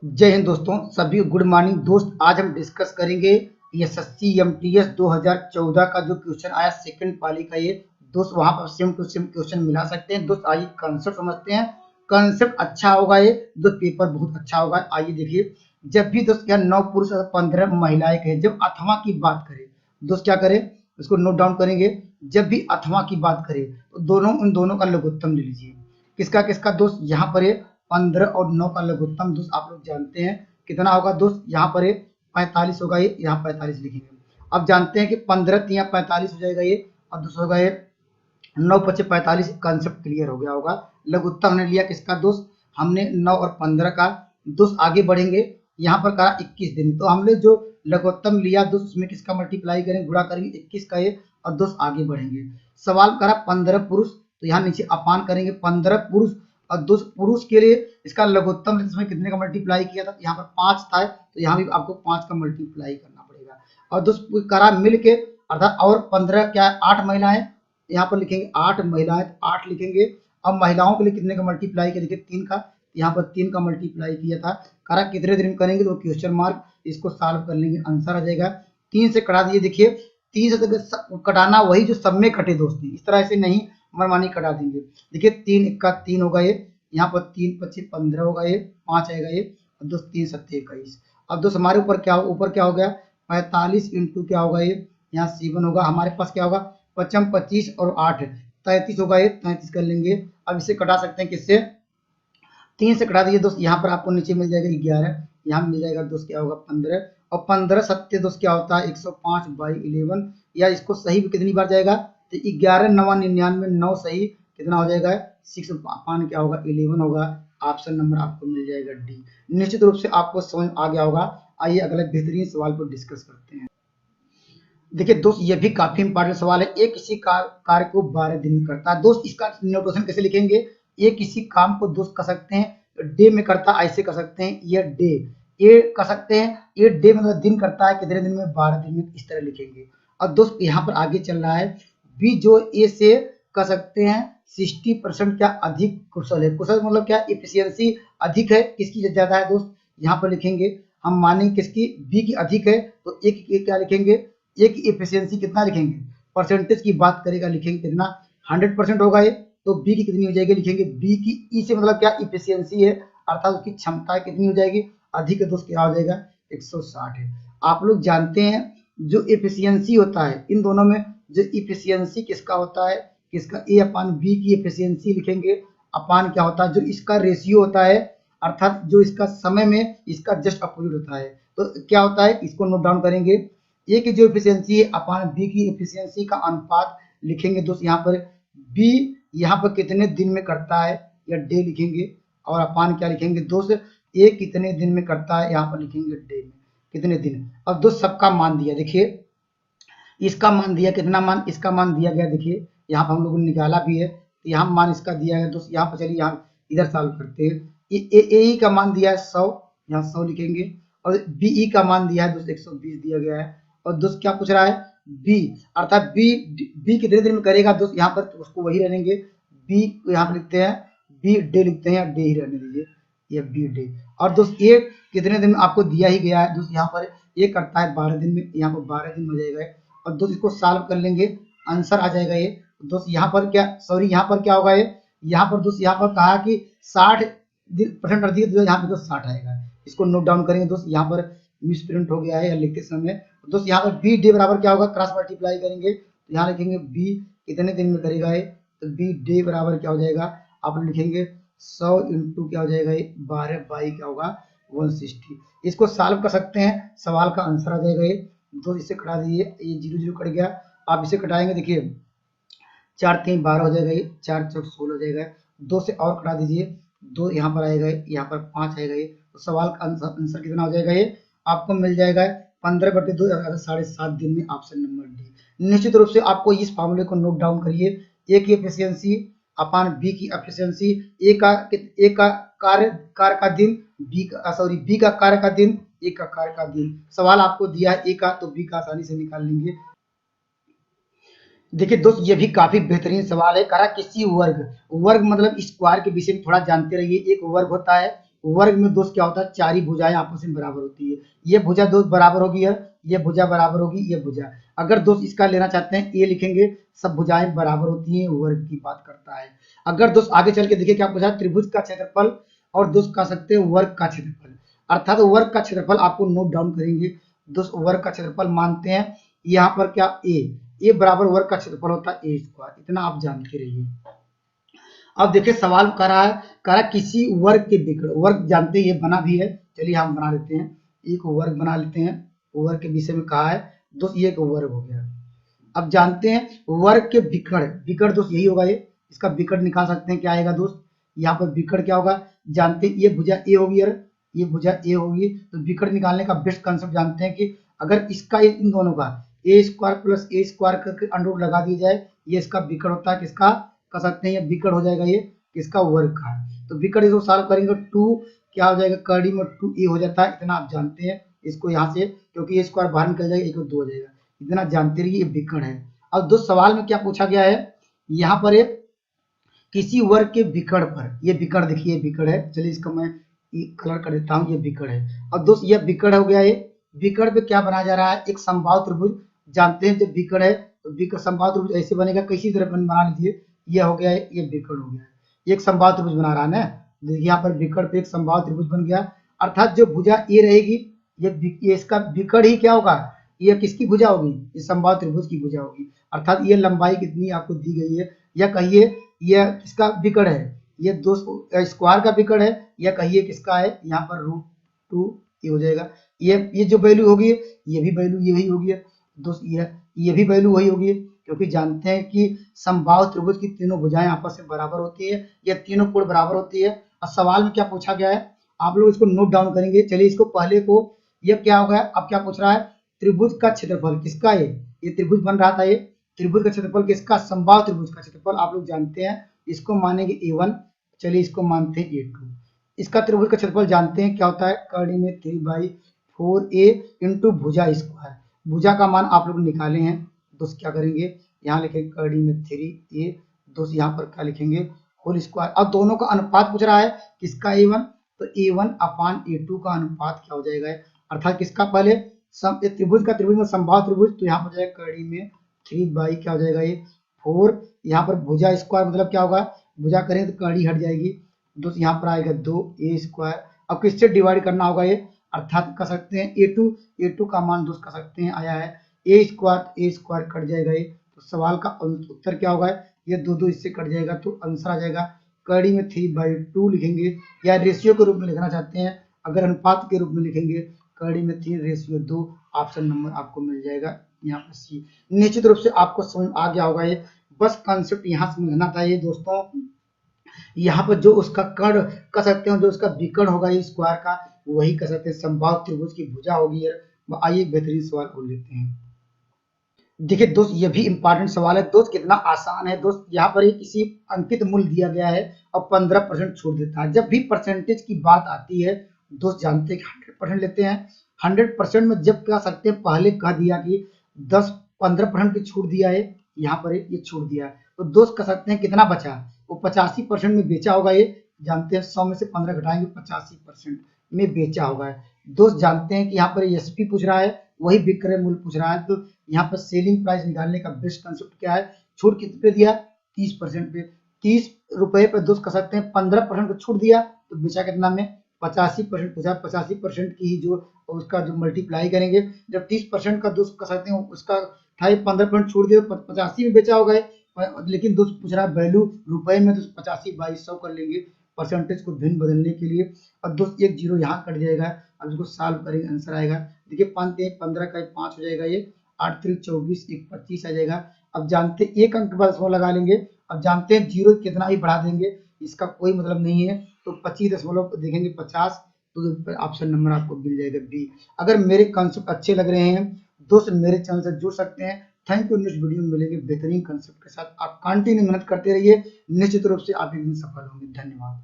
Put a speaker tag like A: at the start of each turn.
A: जय हिंद दोस्तों, सभी गुड मॉर्निंग। दोस्त आज हम डिस्कस करेंगे एसएससी एमटीएस 2014 का जो क्वेश्चन आया सेकंड पाली का। ये दोस्त वहां पर सेम टू सेम क्वेश्चन मिला सकते हैं। दोस्त आइए कंसेप्ट समझते हैं। कंसेप्ट अच्छा होगा, ये दोस्त पेपर बहुत अच्छा होगा। आइए देखिए, जब भी दोस्त क्या 9 पुरुष और 15 महिलाएं कहे, जब अथवा की बात करें दोस्त क्या करें, इसको नोट डाउन करेंगे। जब भी अथवा की बात करें तो उन दोनों का लघुत्तम ले लीजिए। किसका किसका दोस्त, यहाँ पर ये 15 और 9 का लघुत्तम दोस्त आप लोग जानते हैं कितना होगा दोस्त। यहाँ पर ये 45 होगा, ये यहाँ 45 लिखेंगे। अब जानते हैं कि 15 या 45 हो जाएगा ये, और दूसरा होगा ये 9 पचे 45। कंसेप्ट क्लियर हो गया होगा। लघुत्तम हमने लिया किसका दोस्त, हमने 9 और 15 का। दोस्त आगे बढ़ेंगे, यहाँ पर कहा 21 दिन, तो हमने जो लघुत्तम लिया दोस्त उसमें किसका मल्टीप्लाई करेंगे, गुणा करेंगे 21 का ये, और दोस्त आगे बढ़ेंगे। सवाल करा 15 पुरुष, तो यहाँ नीचे अपान करेंगे 15 पुरुष, और दोस्त पुरुष के लिए इसका लघुत्तम इसमें कितने का मल्टीप्लाई किया था, यहाँ पर 5 था, तो यहाँ भी आपको 5 का मल्टीप्लाई करना पड़ेगा। और दोस्त करा मिल के अर्थात, और 15 क्या है, 8 महिलाएं, यहाँ पर लिखेंगे 8 महिलाएं, 8 लिखेंगे। अब महिलाओं के लिए कितने का मल्टीप्लाई किया, देखिए 3 का, यहाँ पर 3 का मल्टीप्लाई किया था। करा कितने दिन में करेंगे, तो क्वेश्चन मार्क, इसको सॉल्व कर लेंगे, आंसर आ जाएगा। 3 से कटा दीजिए, देखिए 3 से कटाना वही जो सब में कटे दोस्त, इस तरह से नहीं मनमानी कटा देंगे। देखिए 3 इक्का 3 होगा ये, यहाँ पर 3 पच्चीस 15 होगा ये, 5 आएगा ये, और दोस्त 3 सत्ते 21। अब दोस्त हमारे ऊपर क्या हो गया, 45 इंटू क्या होगा ये, यहाँ 7 होगा। हमारे पास क्या होगा, 55 25 और 8 33 होगा ये, 33 कर लेंगे। अब इसे कटा सकते हैं किससे, 3 से कटा दीजिए दोस्त, यहाँ पर आपको नीचे मिल जाएगा 11, यहाँ मिल जाएगा दोस्त क्या होगा 15, और 15 सत्ते दोस्त क्या होता है 105 बाई 11, या इसको सही भी कितनी बार जाएगा, तो 11 9 99 9 सही कितना हो जाएगा 6 पान क्या होगा 11 होगा। ऑप्शन नंबर आपको मिल जाएगा डी। निश्चित रूप से आपको समझ आ गया होगा। आइए अगले बेहतरीन सवाल पर डिस्कस करते हैं। देखिए दोस्त, ये भी काफी इंपॉर्टेंट सवाल है। एक किसी कार्य को 12 दिन में करता है दोस्त, इसका नोटेशन कैसे लिखेंगे, ये किसी काम को दोस्त कर सकते हैं डे में करता है, ऐसे कर सकते हैं ये डे, ये कर सकते हैं ये डे मतलब दिन करता है कितने दिन में, 12 दिन में, इस तरह लिखेंगे। और दोस्त यहाँ पर आगे चल रहा है बी जो ए से कर सकते हैं 60% क्या अधिक कुशल है। कुशल मतलब क्या, इफिशियंसी अधिक है, किसकी ज्यादा है दोस्त, यहाँ पर लिखेंगे। हम मानेंगे किसकी, बी की अधिक है, तो एक क्या लिखेंगे, एक एफिशिएंसी कितना लिखेंगे, परसेंटेज की बात करेगा, लिखेंगे कितना 100% होगा ये, तो बी की कितनी हो जाएगी, लिखेंगे बी की ई से मतलब क्या इफिशियंसी है, अर्थात उसकी क्षमता कितनी हो जाएगी, अधिक है, दोस्त क्या हो जाएगा 160 है। आप लोग जानते हैं जो एफिशिएंसी होता है इन दोनों में, जो इफिशियंसी किसका होता है, किसका, ए अपान बी की एफिशिएंसी लिखेंगे, अपान क्या होता है जो इसका रेशियो होता है, अर्थात जो इसका समय में इसका जस्ट अपोजिट होता है, तो क्या होता है इसको नोट डाउन करेंगे। ए की जो एफिशिएंसी है अपान बी की एफिशिएंसी का अनुपात लिखेंगे दोस्त। यहाँ पर बी यहाँ पर कितने दिन में करता है या डे लिखेंगे, और अपान क्या लिखेंगे दोस्त, ए कितने दिन में करता है, यहाँ पर लिखेंगे डे में कितने दिन। अब दोस्त सबका मान दिया, देखिए इसका मान दिया, कितना मान, इसका मान दिया गया, देखिए यहाँ पर हम लोगों ने निकाला भी है, तो यहाँ मान इसका दिया है दोस्त। यहाँ पर चलिए यहाँ इधर सॉल्व करते हैं। ए का मान दिया है 100, यहाँ 100 लिखेंगे, और बी का मान दिया है दोस्त 120 दिया गया है। और दोस्त क्या पूछ रहा है, बी अर्थात बी कितने दिन में करेगा दोस्त, यहाँ पर तो उसको वही रहेंगे, बी यहाँ पर लिखते हैं बी डे लिखते हैं, या डे ही रहने दीजिए, ये बी डे। और दोस्त ए कितने दिन में आपको दिया ही गया है दोस्त, यहाँ पर ये करता है 12 दिन में, यहाँ पर 12 दिन हो जाएगा। और दोस्त इसको सॉल्व कर लेंगे, आंसर आ जाएगा ये दोस्त। यहाँ पर क्या, सॉरी यहाँ पर क्या होगा ये, यहाँ पर दोस्त यहाँ पर कहा कि 60% अधिक, यहाँ पे तो 60 आएगा। इसको नोट डाउन करेंगे दोस्त, यहाँ पर मिस प्रिंट हो गया है या लिखते समय दोस्त। यहाँ पर बी डे बराबर क्या होगा, क्रॉस मल्टीप्लाई करेंगे, तो यहाँ लिखेंगे बी कितने दिन में करेगा ये, तो बी डे बराबर क्या हो जाएगा, आप लिखेंगे 100 इंटू क्या हो जाएगा ये 12 बाई क्या होगा 160। इसको सॉल्व कर सकते हैं, सवाल का आंसर आ जाएगा ये दोस्त। इसे कटा दीजिए, ये 0 0 कट गया, आप इसे कटाएंगे, देखिए 4 3 12 हो जाएगा, ये 4 4 16 हो जाएगा। 2 से और कटा दीजिए, 2 यहाँ पर आएगा, यहाँ पर 5 आएगा ये, तो सवाल का आंसर कितना हो जाएगा, ये आपको मिल जाएगा 15/2 7.5 दिन में, ऑप्शन नंबर डी। निश्चित रूप से आपको इस फॉर्मूले को नोट डाउन करिए, ए की एफिशिएंसी अपान बी की एफिशिएंसी, ए का कार्य का दिन, बी का कार्य का दिन, ए का कार्य का दिन। सवाल आपको दिया है ए का, तो बी का आसानी से निकाल लेंगे। देखिए दोस्त, ये भी काफी बेहतरीन सवाल है। करा किसी वर्ग, वर्ग मतलब स्क्वायर के विषय में थोड़ा जानते रहिए। एक वर्ग होता है वर्ग में दोस्त क्या होता है, चार ही भुजाएं आपस में बराबर होती है। ये भुजा दोस्त बराबर होगी यार, ये भुजा बराबर होगी, ये भुजा। अगर दोस्त इसका लेना चाहते हैं ये लिखेंगे, सब भुजाएं बराबर होती हैं, वर्ग की बात करता है। अगर दोस्त आगे चल के देखिए क्या पूछा, त्रिभुज का क्षेत्रफल और दोस्त कह सकते हैं वर्ग का क्षेत्रफल, अर्थात वर्ग का क्षेत्रफल आपको नोट डाउन करेंगे। दोस्त वर्ग का क्षेत्रफल मानते हैं यहाँ पर क्या ए बराबर वर्ग का क्षेत्रफल होता है ए स्क्वायर, इतना आप जानते रहिए। अब देखिए सवाल कह रहा है किसी वर्ग के विकर्ण, वर्ग जानते हैं ये बना भी है, चलिए हम बना लेते हैं, एक वर्ग बना लेते हैं। वर्ग के विषय में कहा है दोस्त, ये एक वर्ग हो गया। अब जानते हैं वर्ग के विकर्ण, विकर्ण दोस्त यही होगा, ये इसका विकर्ण निकाल सकते हैं, क्या आएगा दोस्त, यहाँ पर विकर्ण क्या होगा, जानते हैं ये भुजा ए होगी यार, ये भुजा ए होगी, तो विकर्ण निकालने का बेस्ट कंसेप्ट जानते हैं कि अगर इसका इन दोनों का ए स्क्वायर प्लस ए स्क्वायर करके अंडर लगा दिया जाए, ये इसका विकर्ण होता है, किसका कह सकते हैं, ये विकर्ण हो जाएगा, ये किसका वर्ग का। तो विकर्ण इसको सॉल्व करेंगे, 2 क्या हो जाएगा, कड़ी में 2a हो जाता है, इतना आप जानते हैं इसको यहाँ से, क्योंकि ए स्क्वायर बाहर निकल जाएगा, 1 और 2 हो जाएगा, इतना जानते रहिए, ये विकर्ण है। अब दो सवाल में क्या पूछा गया है, यहाँ पर एक किसी वर्ग के विकर्ण पर, ये विकर्ण देखिए विकर्ण है, चलिए इसका मैं कलर कर देता हूँ, ये विकर्ण है। और दोस्त ये विकर्ण हो गया, ये विकर्ण पे क्या बनाया जा रहा है, एक समबाहु त्रिभुज, जानते हैं जब विकर्ण है तो विकर्ण समबाहु त्रिभुज ऐसे बनेगा, किसी तरह बना लीजिए, ये हो गया है, ये विकर्ण हो गया है, एक समबाहु त्रिभुज बना रहा है ना, यहाँ पर विकर्ण पे एक समबाहु त्रिभुज बन गया, अर्थात जो भुजा ए रहेगी ये इसका विकर्ण ही क्या होगा, ये किसकी भुजा होगी, ये समबाहु त्रिभुज की भुजा होगी, अर्थात ये लंबाई कितनी आपको दी गई है, या कहिए ये किसका विकर्ण है, ये दो स्क्वायर का विकर्ण है, या कहिए किसका है, यहाँ पर √2 ये हो जाएगा, ये जो वैल्यू होगी ये भी वैल्यू यही होगी दोस्त, ये भी वैल्यू वही होगी, क्योंकि जानते हैं कि समबाहु त्रिभुज की तीनों भुजाएं आपस में बराबर होती है, ये तीनों कोण बराबर होती है। और सवाल में क्या पूछा गया है, आप लोग इसको नोट डाउन करेंगे, चलिए इसको पहले को, ये क्या हो गया, अब क्या पूछ रहा है, त्रिभुज का क्षेत्रफल किसका है, ये त्रिभुज बन रहा था, ये त्रिभुज का क्षेत्रफल किसका, समबाहु त्रिभुज का क्षेत्रफल आप लोग जानते हैं, इसको मानेंगे a1, चलिए इसको मानते हैं a2। इसका त्रिभुज का क्षेत्रफल जानते हैं क्या होता है, कड़ी में 3/4a इंटू भुजा स्क्वायर, भुजा का मान आप लोग निकाले हैं दोस्त, क्या करेंगे यहाँ लिखेंगे कड़ी में 3a, दोस्त यहाँ पर क्या लिखेंगे होल स्क्वायर। अब दोनों का अनुपात पूछ रहा है किसका, a1, तो a1 अपान a2 का अनुपात क्या हो जाएगा, अर्थात किसका, पहले त्रिभुज का, त्रिभुज में समबाहु त्रिभुज, तो यहाँ पर जाएगा कड़ी में 3 क्या हो जाएगा, ये 4, यहाँ पर भुजा स्क्वायर मतलब क्या होगा, भुजा करें तो कड़ी हट जाएगी दोस्त, यहाँ पर आएगा 2a स्क्वायर। अब किससे डिवाइड करना होगा ये, अर्थात कर सकते हैं a2 का मान दोस्त कर सकते हैं आया है a स्क्वायर कट जाएगा, ये तो सवाल का उत्तर क्या होगा, ये 2 इससे कट जाएगा, तो आंसर आ जाएगा कड़ी में 3/2 लिखेंगे, या रेशियो के रूप में लिखना चाहते हैं, अगर अनुपात के रूप में लिखेंगे कड़ी में 3/2, ऑप्शन नंबर आपको मिल जाएगा यहाँ पर सी। निश्चित रूप से आपको समझ आ गया होगा, ये बस कंसेप्ट यहाँ समझना था ये दोस्तों, यहाँ पर जो उसका कर्ण कह सकते हैं, जो उसका विकर्ण होगा ये स्क्वायर का, वही कह सकते हैं समबाहु त्रिभुज की भुजा होगी। आइए बेहतरीन सवाल को लेते हैं। देखिए दोस्त ये भी इंपॉर्टेंट सवाल है दोस्त, कितना आसान है दोस्त, यहाँ पर किसी अंकित मूल्य दिया गया है और 15% छूट देता है। जब भी परसेंटेज की बात आती है दोस्त जानते हैं कि 100% लेते हैं, 100% में जब कह सकते हैं, पहले कह दिया कि 10-15% की छूट दिया है, यहाँ पर ये छूट दिया है, तो दोस्त कह सकते हैं कितना बचा, वो 85% में बेचा होगा, ये जानते हैं 100 में से 15 घटाएंगे 85% में बेचा होगा। दोस्त जानते हैं कि यहाँ पर एसपी पूछ रहा है, वही विक्रय मूल्य पूछ रहा है, तो यहाँ पर सेलिंग प्राइस निकालने का बेस्ट कंसेप्ट क्या है, छूट कितने पे दिया, 30% पे, 30 रुपए पे दोस्त कह सकते हैं 15% को छूट दिया, तो बेचा कितना में 85% पूछा, 85% की ही जो उसका जो मल्टीप्लाई करेंगे, जब 30% का दोस्त कह सकते हैं उसका था 15% छूट दिया, 85 में बेचा होगा, लेकिन दोस्त पूछ रहा है वैल्यू रुपए में, तो 85/100 कर लेंगे परसेंटेज को भिन्न बदलने के लिए। और दोस्त एक जीरो यहाँ कट जाएगा, अब इसको सॉल्व करेंगे आंसर आएगा, देखिए 15 का 5 हो जाएगा, ये 8 3 24 1 25 आ जाएगा। अब जानते हैं एक अंक के बाद दशमलव लगा लेंगे, अब जानते हैं जीरो कितना ही बढ़ा देंगे इसका कोई मतलब नहीं है, तो 25 दशमलव देखेंगे 50, तो ऑप्शन नंबर आपको मिल जाएगा बी। अगर मेरे कंसेप्ट अच्छे लग रहे हैं दोस्त मेरे चैनल से जुड़ सकते हैं। थैंक यू, नेक्स्ट वीडियो में मिलेंगे बेहतरीन कंसेप्ट के साथ, आप कंटिन्यू मेहनत करते रहिए, निश्चित रूप से आप एक दिन सफल होंगे। धन्यवाद।